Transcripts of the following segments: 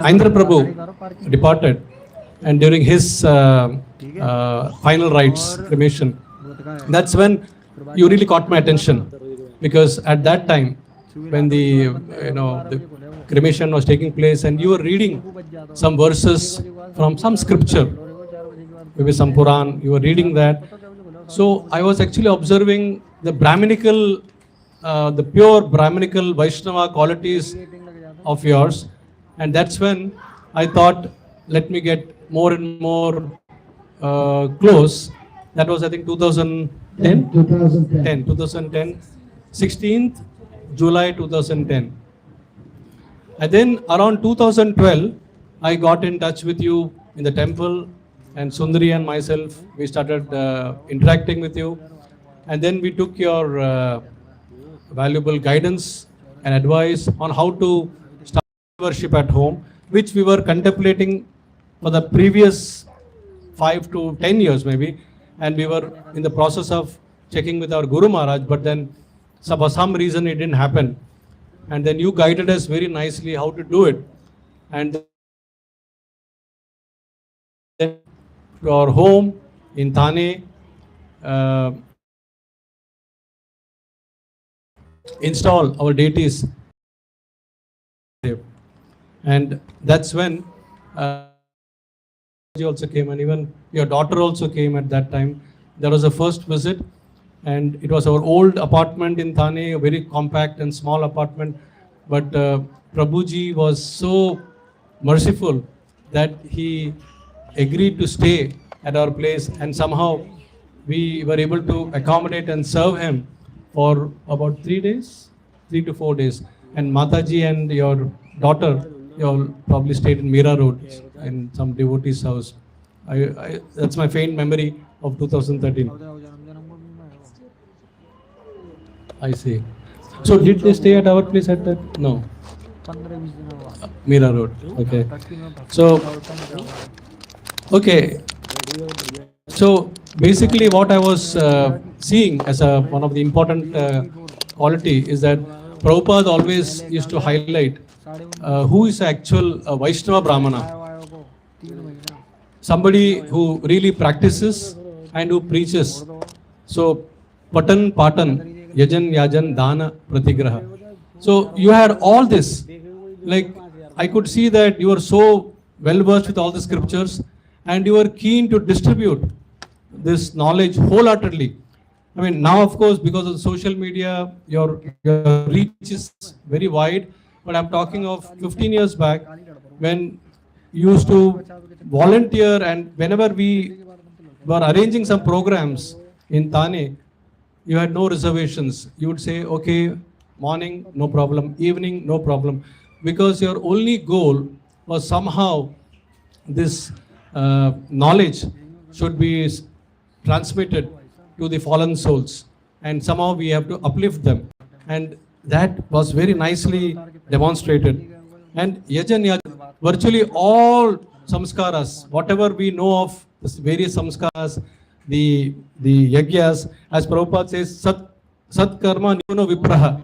Indra Prabhu departed, and during his final rites, cremation, that's when you really caught my attention, because at that time, when the cremation was taking place, and you were reading some verses from some scripture, maybe some Quran, you were reading that. So I was actually observing the Brahminical, the pure Brahminical Vaishnava qualities of yours. And that's when I thought, let me get more and more close. That was, I think, 2010? 2010. 16th July 2010. And then around 2012, I got in touch with you in the temple, and Sundari and myself, we started interacting with you. And then we took your valuable guidance and advice on how to start worship at home, which we were contemplating for the previous 5 to 10 years maybe. And we were in the process of checking with our Guru Maharaj, but then for some reason it didn't happen. And then you guided us very nicely how to do it. And then to our home in Thane, install our deities. And that's when you also came, and even your daughter also came at that time. There was a first visit, and it was our old apartment in Thane, a very compact and small apartment. But Prabhuji was so merciful that he agreed to stay at our place, and somehow we were able to accommodate and serve him for about 3 days, 3 to 4 days. And Mataji and your daughter, you all probably stayed in Mira Road in some devotee's house. That's my faint memory of 2013. I see. So did they stay at our place at that? No. Mira Road. Okay. So, okay. So basically what I was seeing as one of the important quality is that Prabhupada always used to highlight who is actual Vaishnava Brahmana. Somebody who really practices and who preaches. So Patan Patan, Yajan Yajan, Dana Pratigraha. So you had all this. Like, I could see that you were so well versed with all the scriptures, and you were keen to distribute this knowledge wholeheartedly. I mean, now of course, because of social media, your reach is very wide. But I'm talking of 15 years back, when you used to volunteer, and whenever we were arranging some programs in Thane, you had no reservations. You would say, okay, morning, no problem, evening, no problem. Because your only goal was somehow this knowledge should be transmitted to the fallen souls, and somehow we have to uplift them. And that was very nicely demonstrated. And Yajan Yajan, virtually all samskaras, whatever we know of the various samskaras, the yagyas, as Prabhupada says, sat karma nipuna vipraha.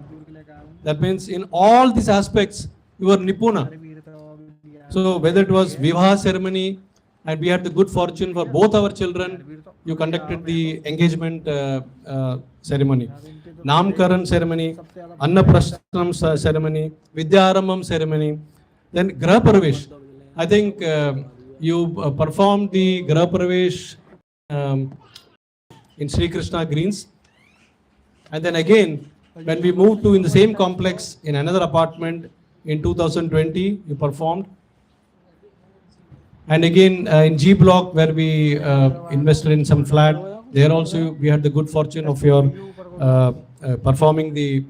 That means in all these aspects, you were nipuna. So whether it was vivaha ceremony, and we had the good fortune for both our children, you conducted the engagement ceremony, Namkaran ceremony, Annaprasthanam ceremony, Vidyarambham ceremony, then Graha Pravesh. I think you performed the Graha Pravesh in Sri Krishna Greens. And then again, when we moved to in the same complex in another apartment in 2020, you performed. And again, in G block, where we invested in some flat, there also we had the good fortune of your performing the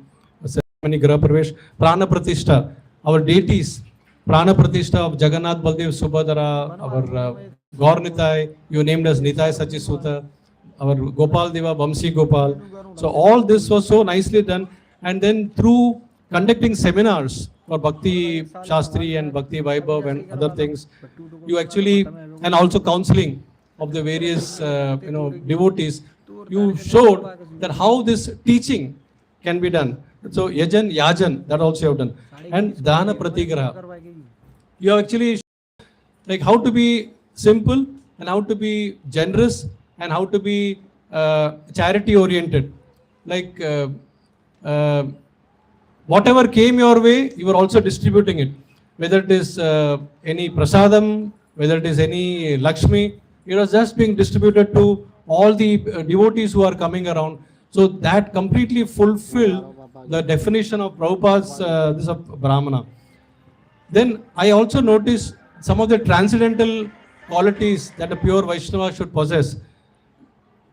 ceremony Graha Pravesh. Prana Pratishta, our deities, Prana Pratishta of Jagannath, Baldev, Subhadra, our Gaur Nitai, you named as Nitai Sachisuta, our Gopal Deva, Vamsi Gopal. So all this was so nicely done. And then through conducting seminars for Bhakti Shastri and Bhakti Vaibhav and other things, you actually, and also counseling of the various devotees, you showed that how this teaching can be done. So Yajan Yajan, that also you have done. And Dana Pratigraha. You have actually like how to be simple and how to be generous and how to be charity oriented. Like uh, whatever came your way, you were also distributing it. Whether it is any prasadam, whether it is any Lakshmi, it was just being distributed to all the devotees who are coming around. So that completely fulfilled the definition of Prabhupada's this of Brahmana. Then I also noticed some of the transcendental qualities that a pure Vaishnava should possess.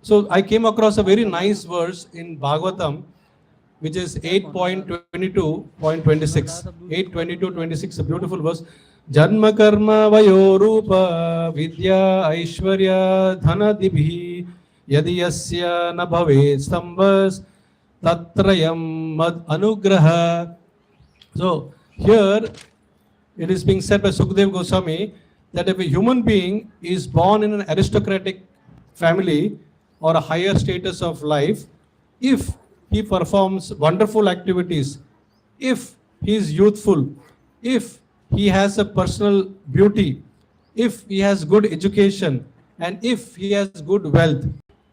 So I came across a very nice verse in Bhagavatam, which is 8.22.26. 8.22.26, a beautiful verse. Janma karma vayo rupa vidya aishwarya dhana dibhi yadi yasya na bhave stambas tatrayam mad anugraha. So here it is being said by Sukhdev Goswami that if a human being is born in an aristocratic family or a higher status of life, if he performs wonderful activities, if he is youthful, if he has a personal beauty, if he has good education, and if he has good wealth,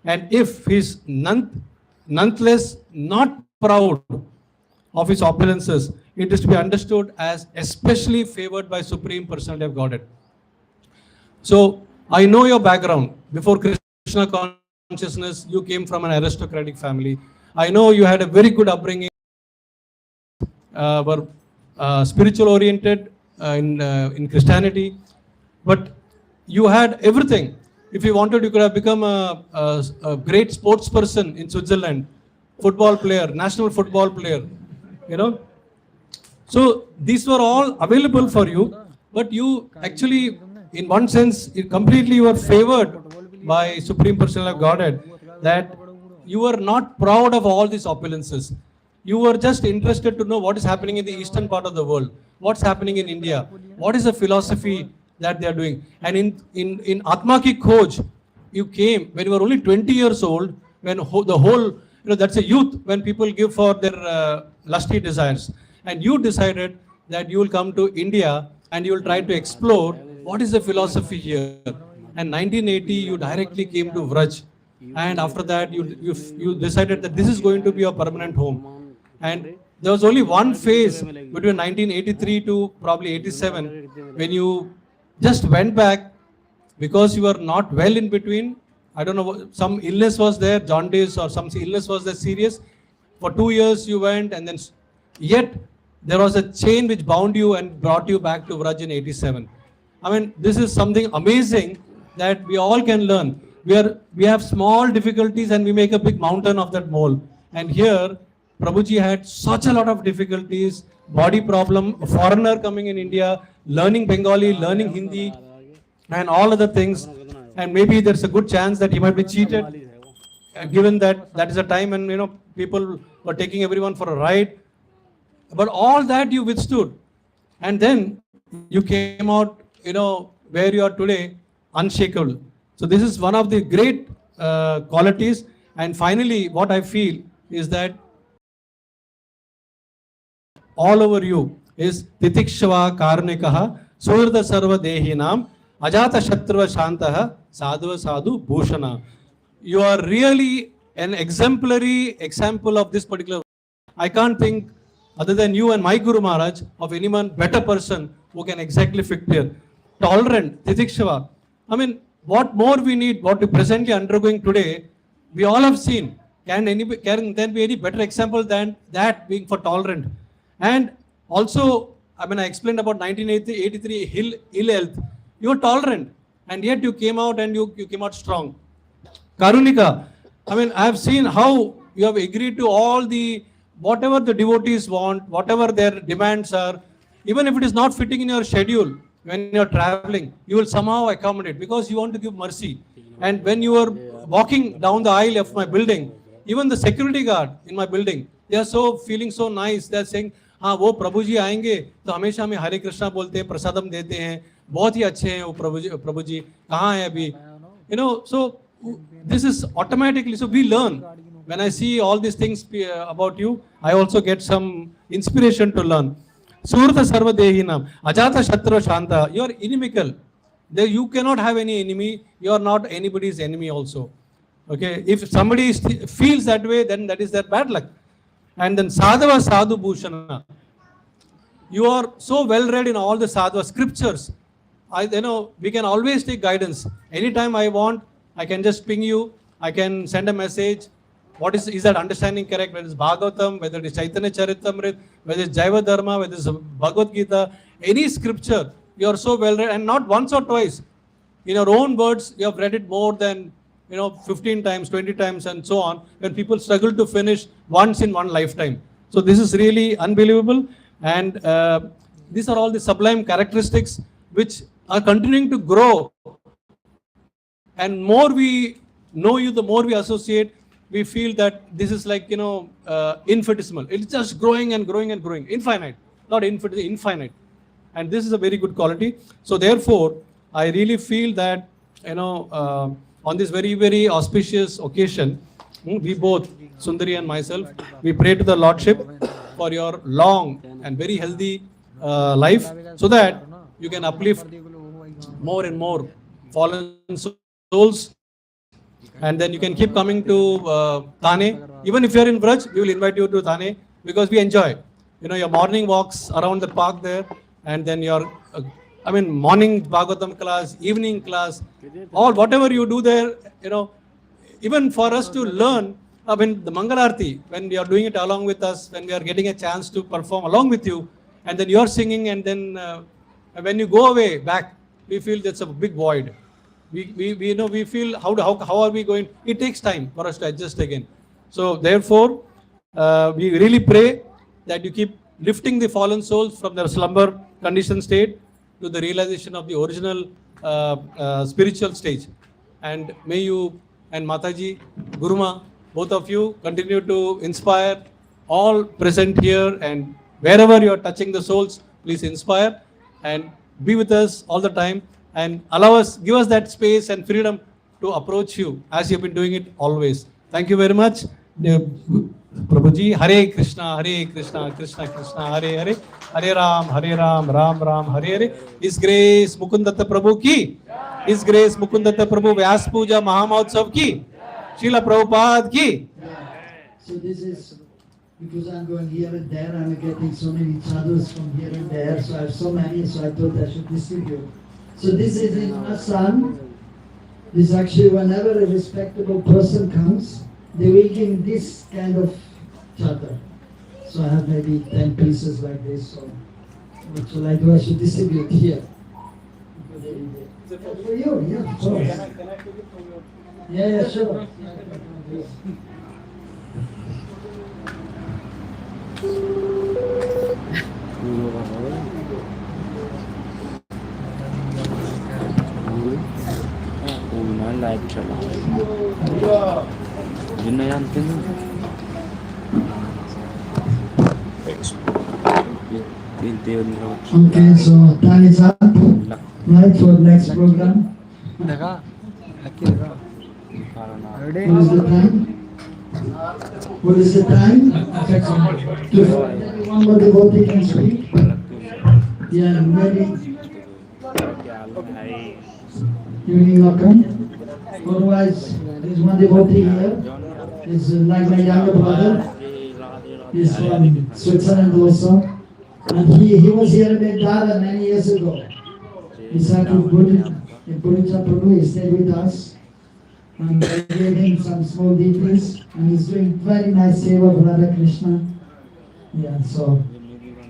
and if he is nonetheless not proud of his opulences, it is to be understood as especially favored by Supreme Personality of Godhead. So I know your background. Before Krishna consciousness, you came from an aristocratic family. I know you had a very good upbringing, were spiritual oriented in Christianity, but you had everything. If you wanted, you could have become a great sports person in Switzerland, football player, national football player, you know. So these were all available for you, but you actually, in one sense, completely you were favored by Supreme Personality of Godhead, that you were not proud of all these opulences. You were just interested to know what is happening in the eastern part of the world, what's happening in India, what is the philosophy that they are doing. And in Atma Ki Khoj, you came when you were only 20 years old, when the whole, that's a youth, when people give for their lusty desires. And you decided that you will come to India and you will try to explore what is the philosophy here. And 1980, you directly came to Vraj. And after that, you decided that this is going to be your permanent home. And there was only one phase between 1983 to probably 87 when you just went back because you were not well in between. I don't know, some illness was there, jaundice or some illness was there serious. For 2 years you went, and then yet there was a chain which bound you and brought you back to Vraj in 87. I mean, this is something amazing that we all can learn. We have small difficulties and we make a big mountain of that mole. And here, Prabhuji had such a lot of difficulties, body problem, a foreigner coming in India, learning Bengali, learning Hindi, and all other things. And maybe there's a good chance that he might be cheated, given that that is a time when people were taking everyone for a ride. But all that you withstood, and then you came out, where you are today, unshakable. So this is one of the great qualities. And finally, what I feel is that all over you is titikshava karnikaha surda sarva dehinam ajata shatrva shantaha sadhva sadhu bhushana. You are really an exemplary example of this particular. I can't think, other than you and my Guru Maharaj, of anyone better person who can exactly fit here. Tolerant, titikshava. I mean, what more we need, what we presently undergoing today, we all have seen. Can there be any better example than that, being for tolerant? And also, I explained about 1983 ill health. You were tolerant, and yet you came out and you came out strong. Karunika, I have seen how you have agreed to all whatever the devotees want, whatever their demands are, even if it is not fitting in your schedule. When you are traveling, you will somehow accommodate because you want to give mercy. And when you are walking down the aisle of my building, even the security guard in my building, they are feeling so nice. They are saying, हाँ वो प्रभु जी आएंगे तो हमेशा हमें हरे कृष्णा बोलते हैं, प्रसादम देते हैं, बहुत ही अच्छे हैं वो प्रभु जी कहाँ हैं अभी, so this is automatically. So we learn. When I see all these things about you, I also get some inspiration to learn. Surta Sarva Dehinam, Ajata Shatra Shanta. You are inimical. There you cannot have any enemy. You are not anybody's enemy also. Okay, if somebody feels that way, then that is their bad luck. And then Sadhava Sadhu Bhushana. You are so well read in all the sadhava scriptures. We can always take guidance. Anytime I want, I can just ping you. I can send a message. What is that understanding correct? Whether it's Bhagavatam, whether it's Chaitanya Charitamrita, whether it's Jaiva Dharma, whether it's Bhagavad Gita, any scripture, you are so well read, and not once or twice. In your own words, you have read it more than 15 times, 20 times, and so on. When people struggle to finish once in one lifetime. So this is really unbelievable. And these are all the sublime characteristics which are continuing to grow. And more we know you, the more we associate, we feel that this is like, infinitesimal. It's just growing and growing and growing. Infinite. Not infinite, infinite. And this is a very good quality. So therefore, I really feel that, on this very, very auspicious occasion, we both, Sundari and myself, we pray to the Lordship for your long and very healthy life, so that you can uplift more and more fallen souls, and then you can keep coming to Thane. Even if you are in Braj, we will invite you to Thane, because we enjoy, your morning walks around the park there, and then your, morning Bhagavatam class, evening class, all whatever you do there, even for us to learn. The Mangalarti, when we are doing it along with us, when we are getting a chance to perform along with you, and then you are singing, and then when you go away back, we feel that's a big void. We feel how are we going? It takes time for us to adjust again. So therefore, we really pray that you keep lifting the fallen souls from their slumber condition state to the realization of the original spiritual stage. And may you and Mataji, Guruma, both of you continue to inspire all present here, and wherever you are touching the souls, please inspire and be with us all the time, and give us that space and freedom to approach you as you've been doing it always. Thank you very much. Prabhuji, Hare Krishna, Krishna Krishna, Hare Hare, Ram Ram, Hare Hare. His Grace Mukundatta Prabhu ki, His Grace Mukundatta Prabhu Vyas Puja Mahamahotsav ki, Srila Prabhupada ki. So this is because I'm going here and there, I'm getting so many sadhus from here and there, so I have so many, so I thought I should distribute. So this is in Assam. This actually, whenever a respectable person comes, they will give this kind of chadar. So I have maybe 10 pieces like this. So what should I do? I should distribute here. For you, yeah, of course. Can I take it from your... Yeah, sure. Live चला जिन्ना जानते हैं Okay, so time is up. Right for next program. What is the time? What is the time? One more devotee can speak. Yeah, maybe. You will come. Otherwise, there is one devotee here. He's like my younger brother. He's from Switzerland also. And he was here in Dhara many years ago. He's at Purita Prabhu, he stayed with us. And I gave him some small details. And he's doing very nice seva of Radha Krishna. Yeah, so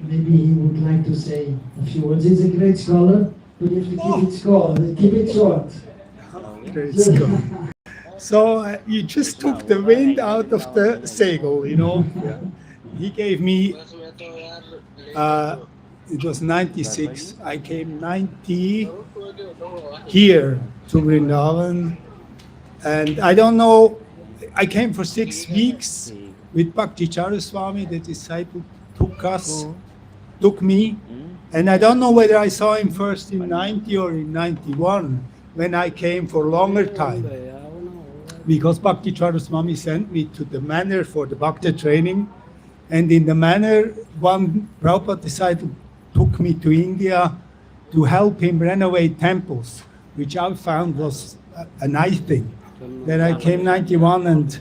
maybe he would like to say a few words. He's a great scholar, but you have to keep it short. Great scholar. So you just took the wind out of the sail, He gave me, it was 96, I came 90 here to Vrindavan, and I don't know, I came for 6 weeks with Bhakti Charaswami, the disciple took me, and I don't know whether I saw him first in 90 or in 91, when I came for longer time. Because Bhakti Charaswami sent me to the manor for the Bhakti training, And in the manner, one Prabhupada disciple took me to India to help him renovate temples, which I found was a nice thing. Then I came 91, and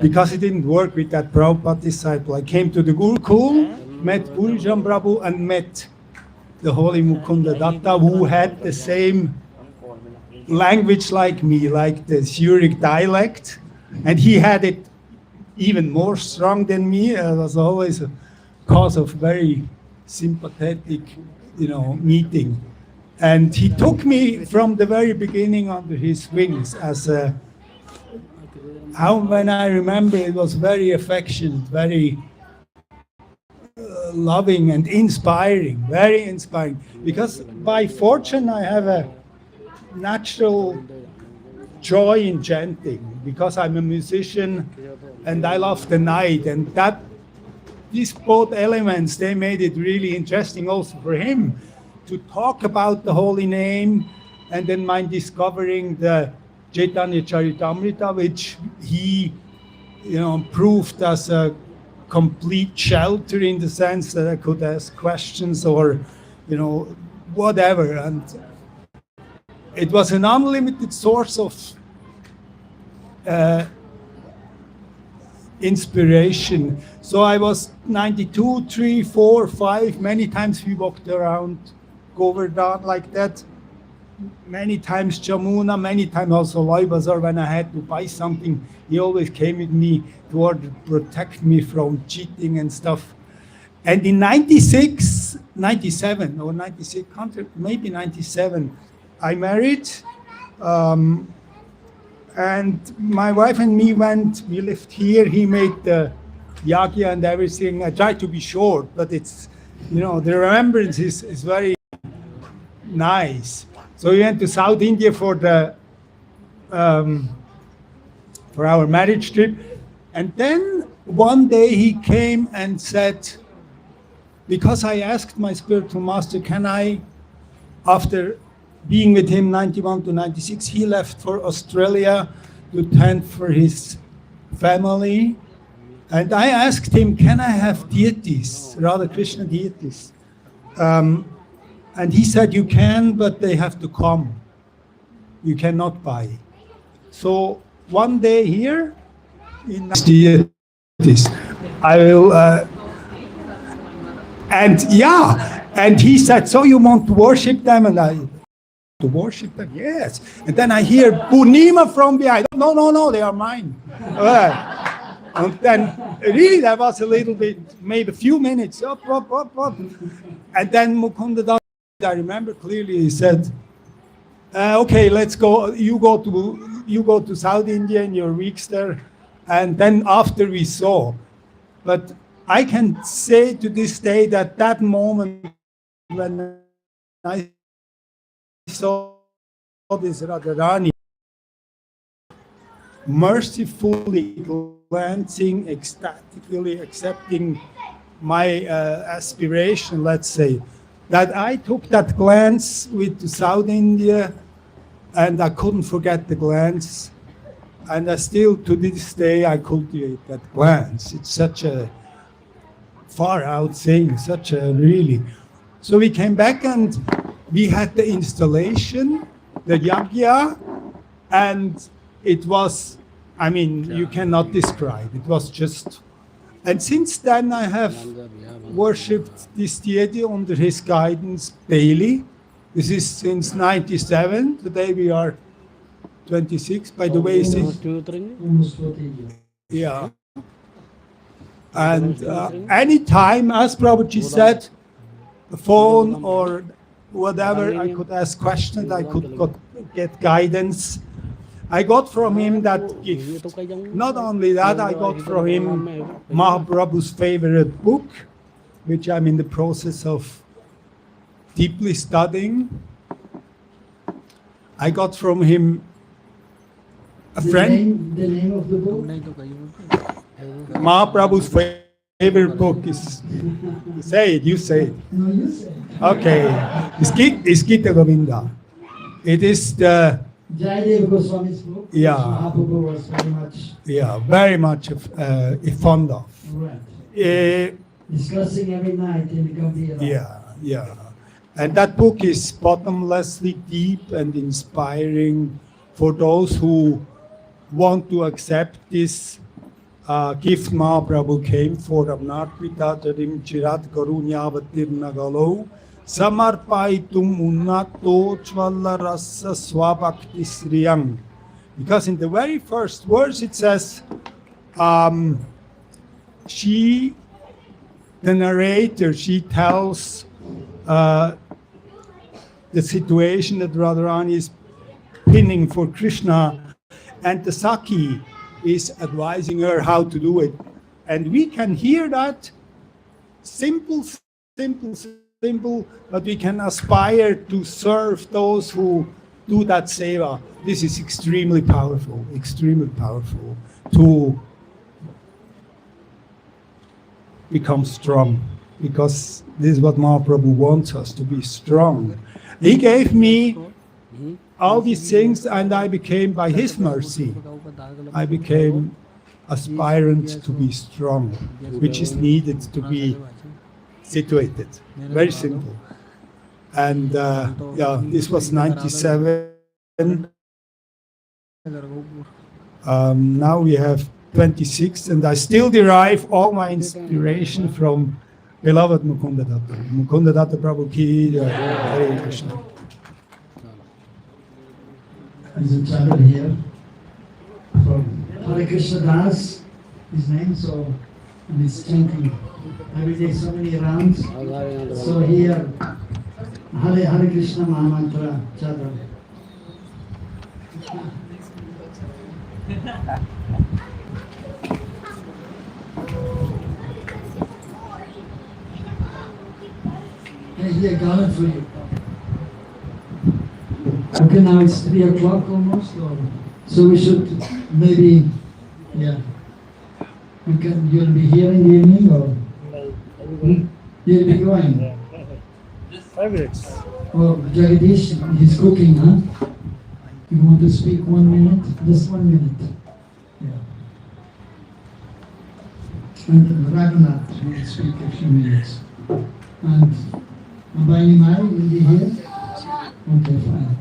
because it didn't work with that Prabhupada disciple, I came to the Gurukul, met Purijam Prabhu, and met the holy Mukunda Datta, who had the same language like me, like the Zurich dialect, and he had it even more strong than me. It was always a cause of very sympathetic, meeting. And he took me from the very beginning under his wings as when I remember, it was very affectionate, very loving and inspiring, very inspiring. Because by fortune, I have a natural joy in chanting, because I'm a musician and I love the night, and these both elements, they made it really interesting also for him to talk about the holy name, and then my discovering the Chaitanya Charitamrita, which he, proved as a complete shelter, in the sense that I could ask questions or, whatever. And it was an unlimited source of inspiration. So I was 92, 3, 4, 5. Many times we walked around Govardhan like that. Many times Jamuna, many times also Loi Bazaar. When I had to buy something, he always came with me to order to protect me from cheating and stuff. And in 96, 97 or 96, maybe 97, I married. And my wife and me we lived here. He made the yagya and everything. I tried to be short, but it's, the remembrance is very nice. So we went to South India for our marriage trip. And then one day he came and said, because I asked my spiritual master, can I, after being with him 91 to 96, he left for Australia to tend for his family. And I asked him, can I have deities, Radha Krishna deities? And he said, you can, but they have to come. You cannot buy. So one day here, in deities, I will, and he said, so you want to worship them? And I, to worship them? Yes. And then I hear Punima from behind. No, they are mine. And then really that was a little bit, maybe a few minutes, up. And then Mukunda Dhara, I remember clearly, he said, okay, let's go. You go to South India in your weeks there. And then after we saw. But I can say to this day that moment when I saw this Radharani mercifully glancing, ecstatically accepting my aspiration, let's say, that I took that glance with to South India, and I couldn't forget the glance. And I still, to this day, I cultivate that glance. It's such a far out thing, such a really. So we came back and we had the installation, the yagya, and it was, you cannot describe. It was just, and since then I have worshipped this deity under his guidance daily. This is since 97. Today we are 26. By the way, Almost 40 years. yeah. And anytime, as Prabhuji said, the phone or whatever, I could ask questions, I could get guidance. I got from him that gift. Not only that, I got from him Mahaprabhu's favorite book, which I'm in the process of deeply studying. I got from him a friend. The name of the book? Mahaprabhu's favorite book is, you say it. No, you say it. Okay, it's Gita Govinda. It is the Jayadeva Goswami's book, which Yeah. Mahaprabhu was very much fond of. right, Uh, discussing every night in the Gambhira. yeah. And that book is bottomlessly deep and inspiring for those who want to accept this gift Mahaprabhu came for. Amnarpita Tarim Chirat Karunyavatirna Galo Samarpaitum Unnato Chvala Rasa Swabhakti Sriyam. Because in the very first verse it says, the narrator, she tells the situation that Radharani is pinning for Krishna, and the Saki is advising her how to do it. And we can hear that simple, but we can aspire to serve those who do that seva. This is extremely powerful to become strong, because this is what Mahaprabhu wants us to be strong. He gave me all these things, and I became, by his mercy, I became aspirant to be strong, which is needed to be situated. Very simple. And this was 97. Now we have 26, and I still derive all my inspiration from beloved Mukunda Datta. Mukunda Datta Prabhu ki jai. Hare Krishna. There's a chapter here from Hare Krishna Das, his name, so, and it's chanting every day so many rounds. So here, Hare Krishna Mahamantra chapter. Here, garland for you. Okay, now it's 3 o'clock almost, so we should maybe, you'll be here in the evening, or you'll be going? 5 minutes. Oh, Jagadish, he's cooking, huh? You want to speak 1 minute? Just 1 minute. Yeah. And Raghunath will speak a few minutes. And Abhayani Mai will be here? Okay, fine.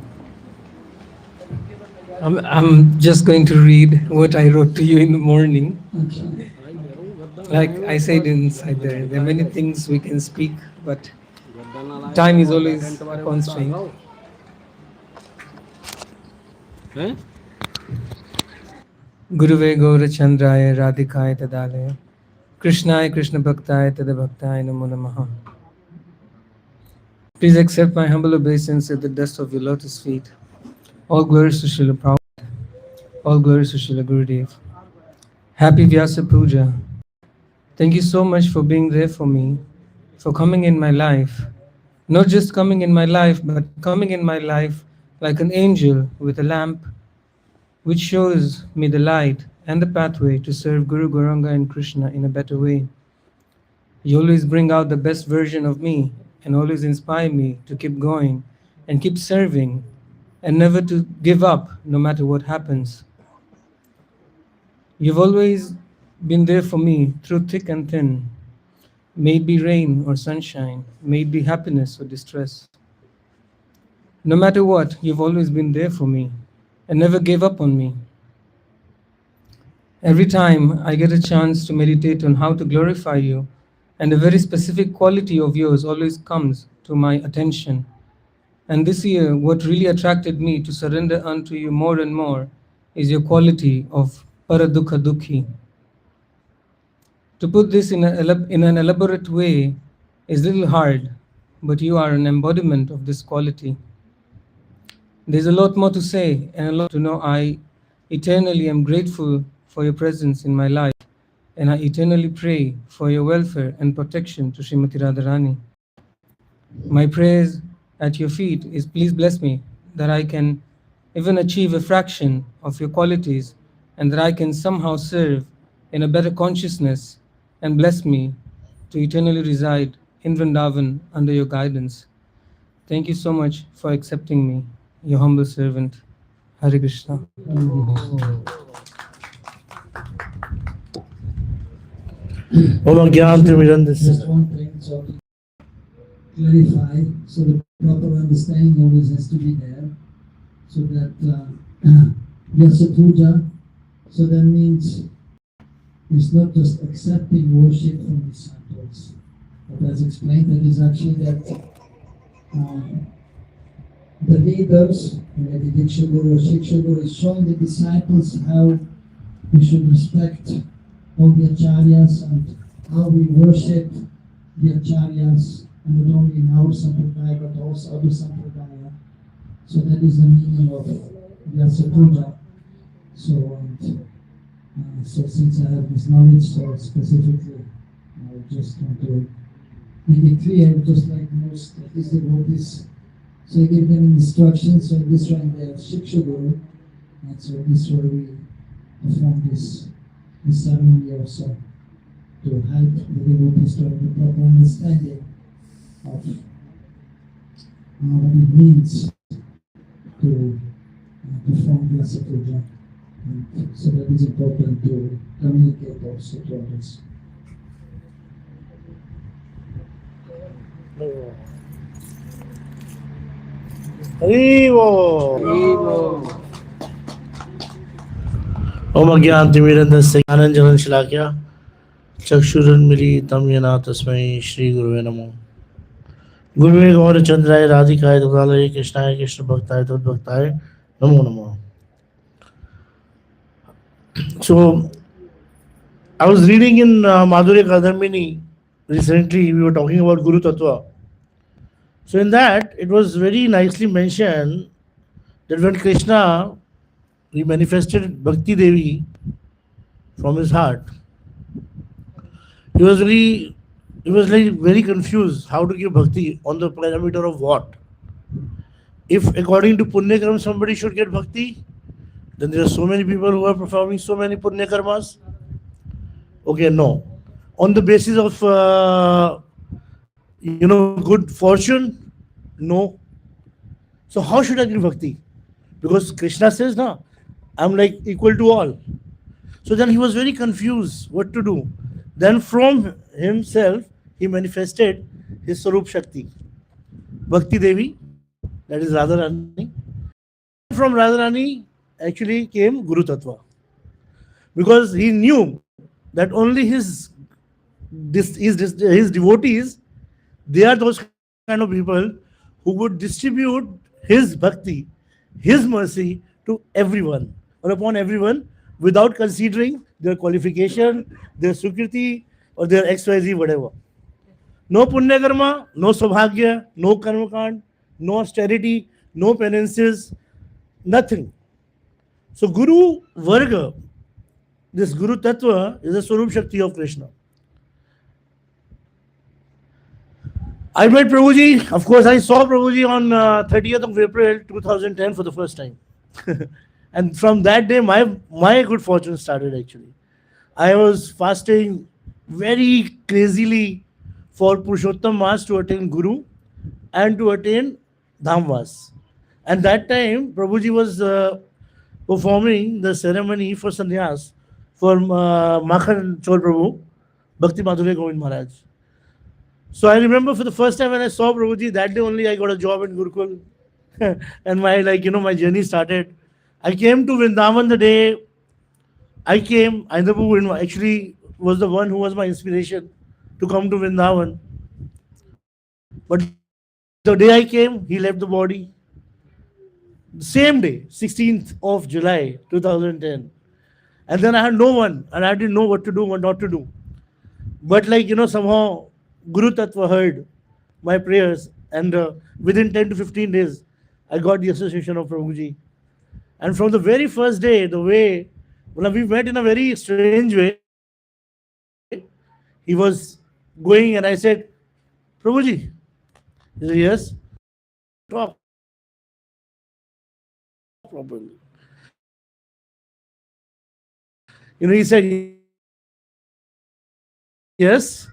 I'm just going to read what I wrote to you in the morning. Okay. Like I said inside there are many things we can speak, but time is always a constraint. Guruve Gaura Chandraya Radhikaya Tadalaya Krishnaya Krishna Bhaktaya Tadabhaktaya Namo Namaha. Please accept my humble obeisance at the dust of your lotus feet. All glories to Srila Prabhupada. All glories to Srila Gurudev. Happy Vyasa Puja. Thank you so much for being there for me, for coming in my life. Not just coming in my life, but coming in my life like an angel with a lamp, which shows me the light and the pathway to serve Guru, Gauranga and Krishna in a better way. You always bring out the best version of me and always inspire me to keep going and keep serving and never to give up no matter what happens. You've always been there for me through thick and thin. May it be rain or sunshine, may it be happiness or distress. No matter what, you've always been there for me and never gave up on me. Every time I get a chance to meditate on how to glorify you, and a very specific quality of yours always comes to my attention. And this year, what really attracted me to surrender unto you more and more is your quality of Paradukha Dukhi. To put this in an elaborate way is a little hard, but you are an embodiment of this quality. There's a lot more to say and a lot to know. I eternally am grateful for your presence in my life, and I eternally pray for your welfare and protection to Srimati Radharani. My prayers at your feet is, please bless me that I can even achieve a fraction of your qualities and that I can somehow serve in a better consciousness, and bless me to eternally reside in Vrindavan under your guidance. Thank you so much for accepting me, your humble servant. Hare Krishna. Om Gyan Timirandas. Just one thing, so to clarify, so the proper understanding always has to be there, so that Vyasa Puja, so that means it's not just accepting worship from disciples. But as explained, that is actually that the leaders, maybe Diksha Guru or Shiksha Guru, is showing the disciples how we should respect all the acharyas and how we worship the acharyas, and not only in our sampradaya but also other sampradaya. So that is the meaning of Vyasa Puja. So, so since I have this knowledge, so specifically, I just want to make it clear, just like most of these devotees. So I give them instructions. So in this one they have Shiksha Guru, and so this way we perform this ceremony also to help the devotees to have the proper understanding of what it means to perform Vyasa Puja. And so that is important to communicate also to others. Om Gyan Timirandas Ananjalan Shalakya Chakshurunmili Tamyana Tasmai Shri Guruve Namo. Guruve Gaura Chandraya Radhikaya Dhalaya Krishnaya Krishna Bhaktaya Tadbhaktaya Namo Namo. So, I was reading in Madhurya Kadambini recently, we were talking about Guru Tattva. So in that, it was very nicely mentioned that when Krishna, he manifested Bhakti Devi from his heart, he was like very confused how to give Bhakti, on the parameter of what. If according to Punya Karma somebody should get Bhakti, then there are so many people who are performing so many Punya Karmas. Okay, no. On the basis of, good fortune, no. So how should I give Bhakti? Because Krishna says, no, I'm like equal to all. So then he was very confused what to do. Then from himself, he manifested his Sarup Shakti. Bhakti Devi, that is Radharani. From Radharani actually came Guru Tattva. Because he knew that only his devotees, they are those kind of people who would distribute his bhakti, his mercy to everyone or upon everyone without considering their qualification, their sukriti or their XYZ, whatever. No punya karma, no saubhagya, no karmakand, no austerity, no penances, nothing. So Guru Varga, this Guru Tattva is a Swarup Shakti of Krishna. I met Prabhuji, of course I saw Prabhuji on 30th of April 2010 for the first time. And from that day my good fortune started actually. I was fasting very crazily for Purushottam Mas to attain Guru and to attain Dhamvas. And that time Prabhuji was performing the ceremony for sannyas for Makhan Chor Prabhu, Bhakti Madhurya Govind Maharaj. So I remember for the first time when I saw Prabhuji, that day only I got a job in Gurukul. And my journey started. I came to Vrindavan the day I came. Aindapu actually was the one who was my inspiration to come to Vrindavan. But the day I came, he left the body. The same day, 16th of July 2010. And then I had no one and I didn't know what to do, what not to do. But somehow Guru Tattva heard my prayers, and within 10 to 15 days, I got the association of Prabhuji. And from the very first day, the way, we met in a very strange way. He was going and I said, Prabhuji. He said, yes. Talk properly. He said, yes.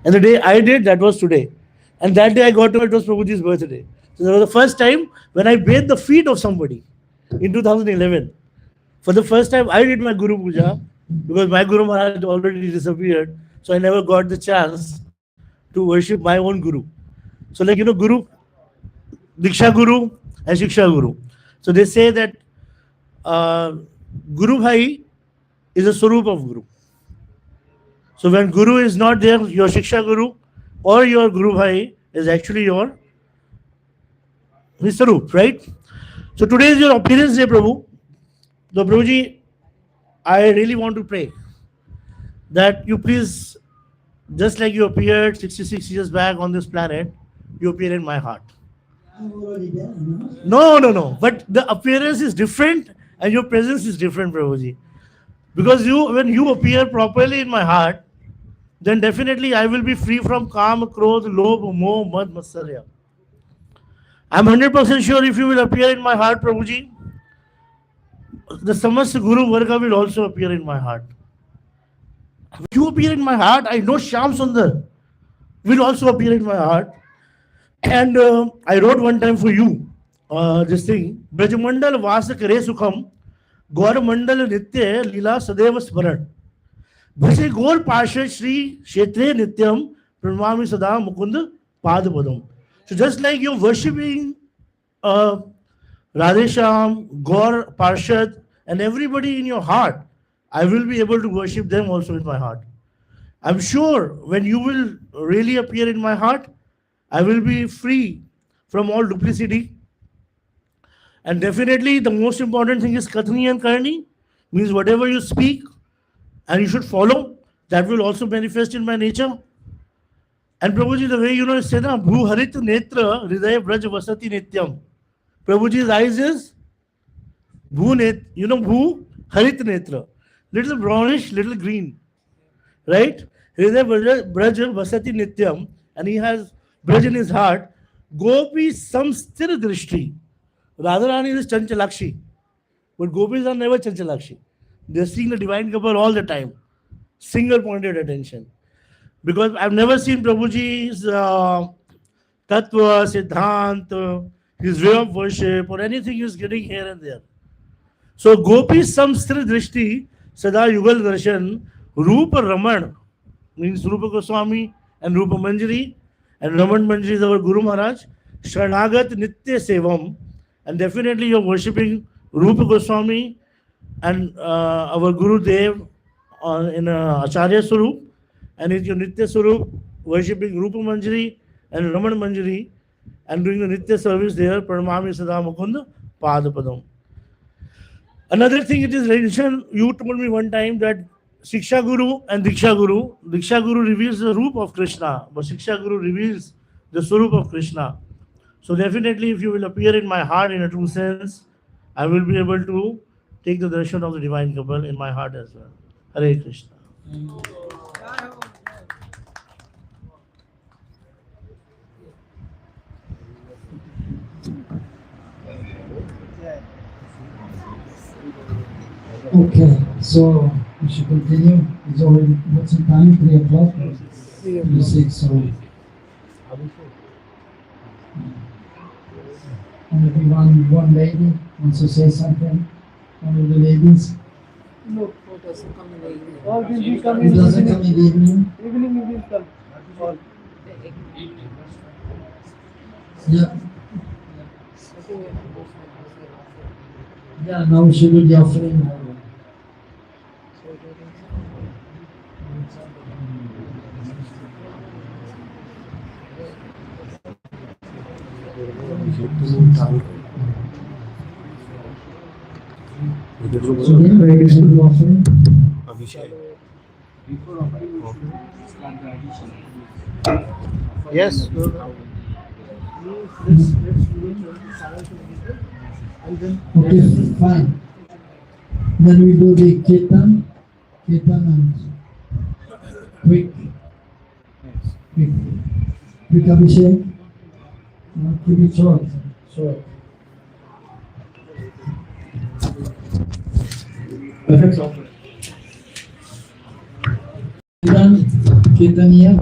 And the day I did, that was today. And that day I got to it was Prabhuji's birthday. So that was the first time when I bathed the feet of somebody in 2011. For the first time, I did my Guru Puja because my Guru Maharaj had already disappeared. So I never got the chance to worship my own Guru. So, like, Guru, Diksha Guru, and Shiksha Guru. So they say that Guru Bhai is a Swarup of Guru. So when Guru is not there, your Shiksha Guru or your Guru Bhai is actually your Swarup, right? So today is your appearance day, Prabhu. So Prabhuji, I really want to pray that you please, just like you appeared 66 years back on this planet, you appear in my heart. I'm already there, no? No. But the appearance is different and your presence is different, Prabhuji. Because when you appear properly in my heart, then definitely I will be free from Kam, Krodh, Lobh, Moh, Mad, Matsarya. I'm 100% sure if you will appear in my heart, Prabhuji, the Samast Guru Varga will also appear in my heart. If you appear in my heart, I know Shyam Sundar will also appear in my heart. And I wrote one time for you this thing, Brajamandal Vasa Kare Sukham, Gaur Mandal Nitya Lila Sadeva Smaran. Bhase Gaur Pasha Shri Kshetre Nityam Pranamami Sada Mukund Padapadam. So just like you're worshipping Radhesham, Gaur, Parshad, and everybody in your heart, I will be able to worship them also in my heart. I'm sure when you will really appear in my heart, I will be free from all duplicity. And definitely the most important thing is Kathani and Karni, means whatever you speak and you should follow, that will also manifest in my nature. And Prabhuji, the way it said, Bhu Harit Netra Hridaya Braj Vasati Nityam. Prabhuji's eyes is Bhu Net, Bhu Harit Netra. Little brownish, little green. Right? Hridaya Braj Vasati Nityam. And he has Braj in his heart. Gopi Samstir Drishti. Radharani is Chanchalakshi. But gopis are never Chanchalakshi. They're seeing the divine couple all the time. Single pointed attention. Because I've never seen Prabhuji's Tattva, Siddhant, his way of worship, or anything he's getting here and there. So Gopi Samstra Drishti, Sada Yugal Darshan, Rupa Raman, means Rupa Goswami and Rupa Manjari, and Raman Manjari is our Guru Maharaj, Sharnagat Nitya Sevam, and definitely you're worshipping Rupa Goswami and our Guru Dev in Acharya Swarup, and it's your Nitya Swarup, worshipping Rupa Manjari and Raman Manjari, and doing the Nitya service there, Pranamami Sada Mukund Padapadam. Another thing it is mentioned, you told me one time that Shiksha Guru and Diksha Guru reveals the Roop of Krishna, but Shiksha Guru reveals the Swarup of Krishna. So definitely if you will appear in my heart in a true sense, I will be able to take the darshan of the divine couple in my heart as well. Hare Krishna. Okay, so we should continue. It's already, what's the time? 3 o'clock? 3:06, so. And maybe one lady wants to say something. One of the ladies. No, it doesn't come in the evening. It doesn't come in the evening? Evening it will come. Or Yeah. I think we have to go for it. Yeah, now we should do the offering. So it is- So then we should do the offering. Yes. Okay, fine. Then we do the kirtan and quick abhishek. Keep it short. Kirtaniya.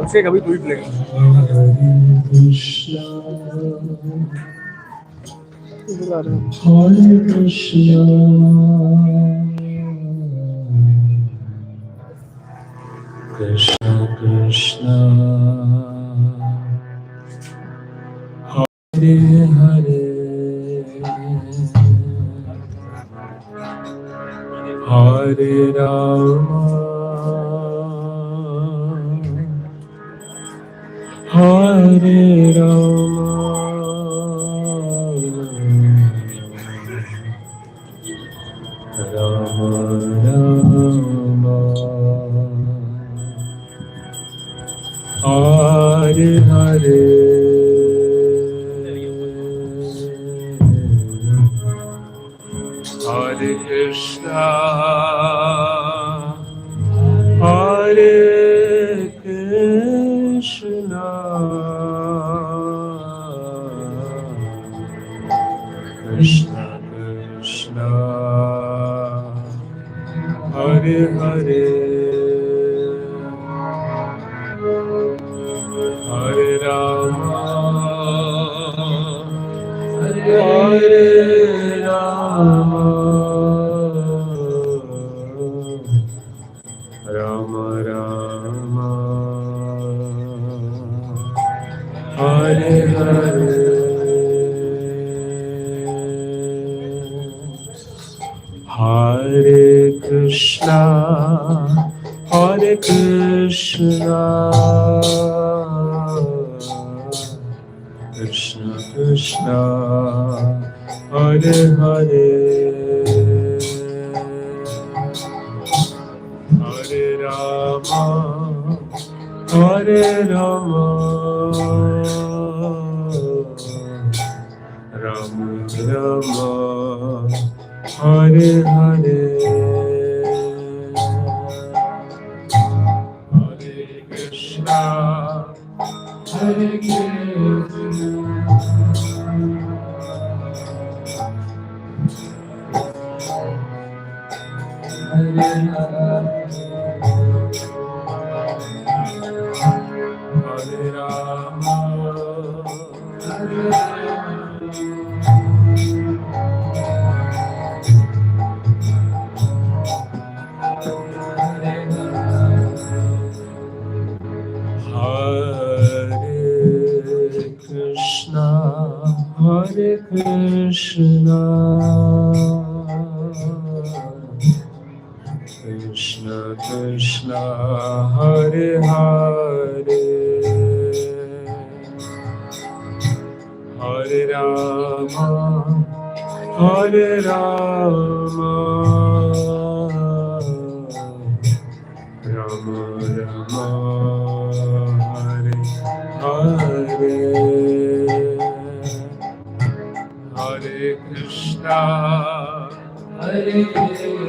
अभिषेक अभी तू ही play Hare Krishna, Krishna Krishna, Hare Hare, Hare Rama, Hare Rama, Rama Rama, Hare Hare, Hare Krishna, Hare Krishna, Krishna Krishna, Hare Hare, Hare Rama, Hare Rama, Rama Rama, Hare Hare. Hare Krishna, Hare Krishna, Krishna Krishna, Hare Hare, Hare Rama, Hare Rama, Rama Rama, Hare Hare, Hare Krishna, Hare Hare Rama, Hare Krishna, Hare Krishna, Krishna Krishna, Hare Hare, Hare Rama, Hare Rama, Rama Rama, Hare Hare, Hare Krishna, Hare Krishna,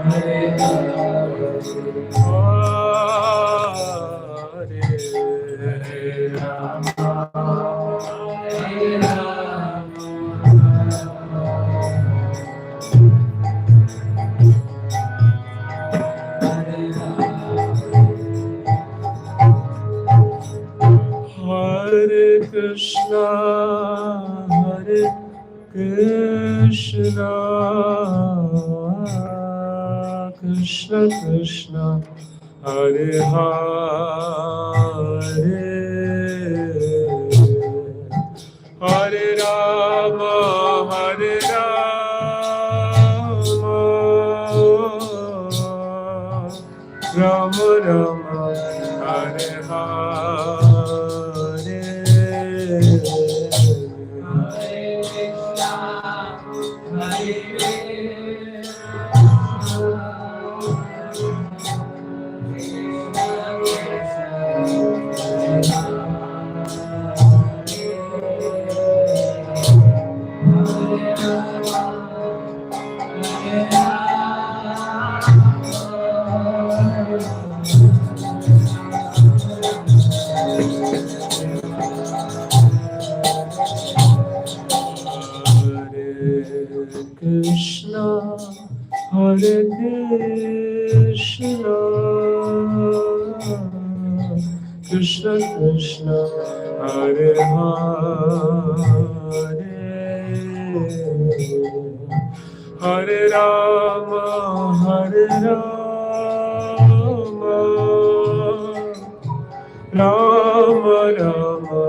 Hare Rama, Hare Hare Krishna, Hare Krishna, Krishna Krishna, Hare Hare, Hare Rama, Hare Rama, Rama Rama, Hare Hare, Hare Krishna, Hare Hare Krishna Krishna Hare Hare Hare Rama Hare Rama Rama Rama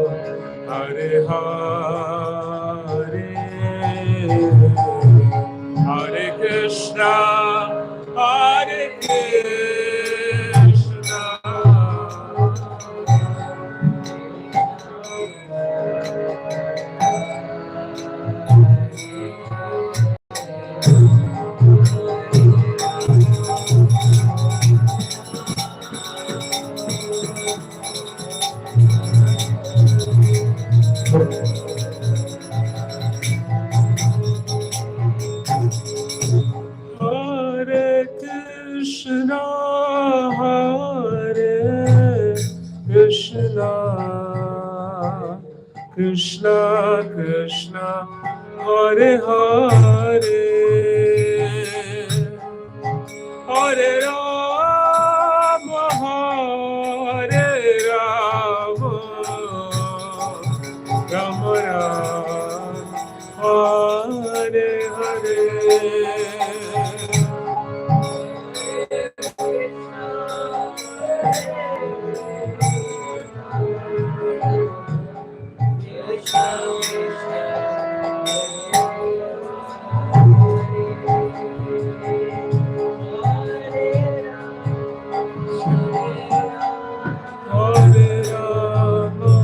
Hare Hare Hare Krishna Hare Krishna Hare Krishna, Hare Krishna, Krishna Krishna, Hare Hare, Hare Rama, Hare Rama, Rama Rama, Hare Hare. Hare Rama,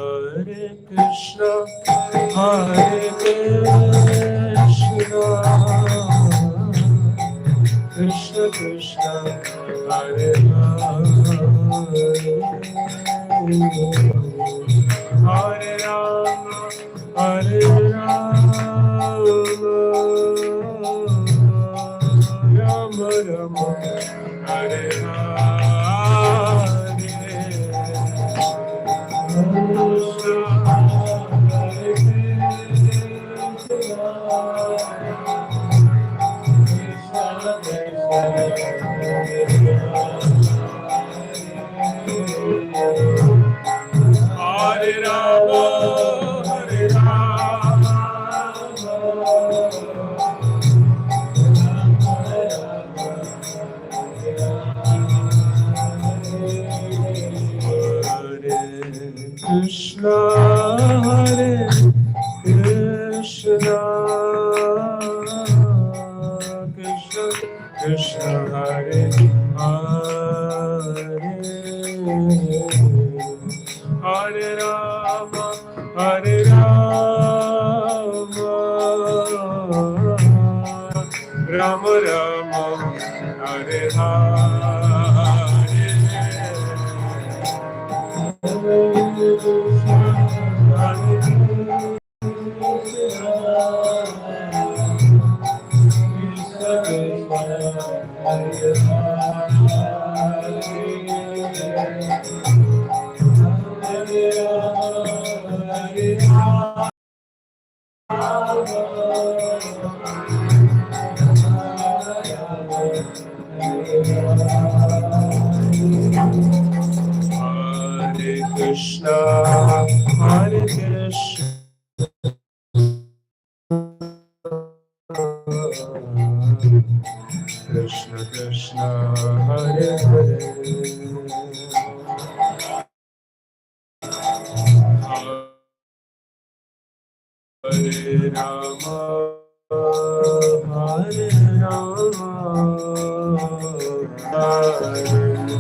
Hare Krishna, Hare Krishna, Krishna Krishna, Hare Hare, Hare Rama, Hare Rama, Rama Rama, Hare Hare Rama, Hare Rama, Hare Krishna, Hare Krishna, Krishna Krishna, Hare Hare, Hare Rama, Hare Rama, Rama Rama, Hare Hare Krishna, Hare Krishna, Krishna Krishna, Hare Hare, Hare Rama, Hare Rama, Hare Krishna.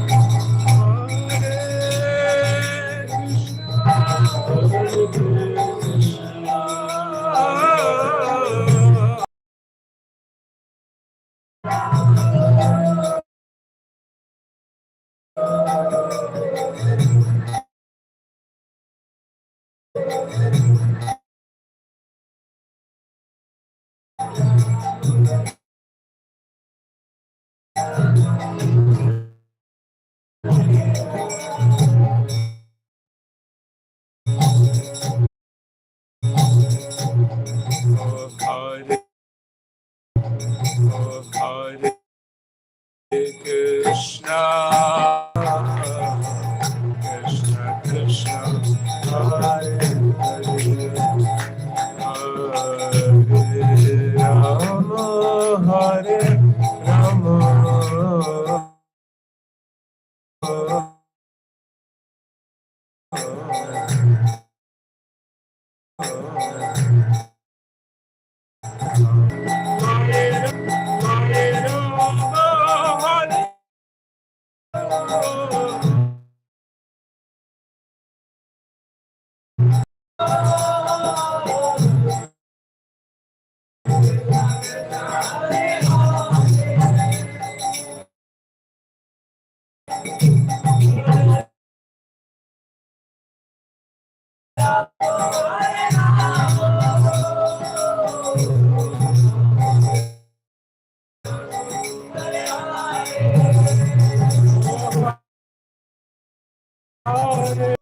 Hare Krishna, Krishna Krishna, Hare Hare, Hare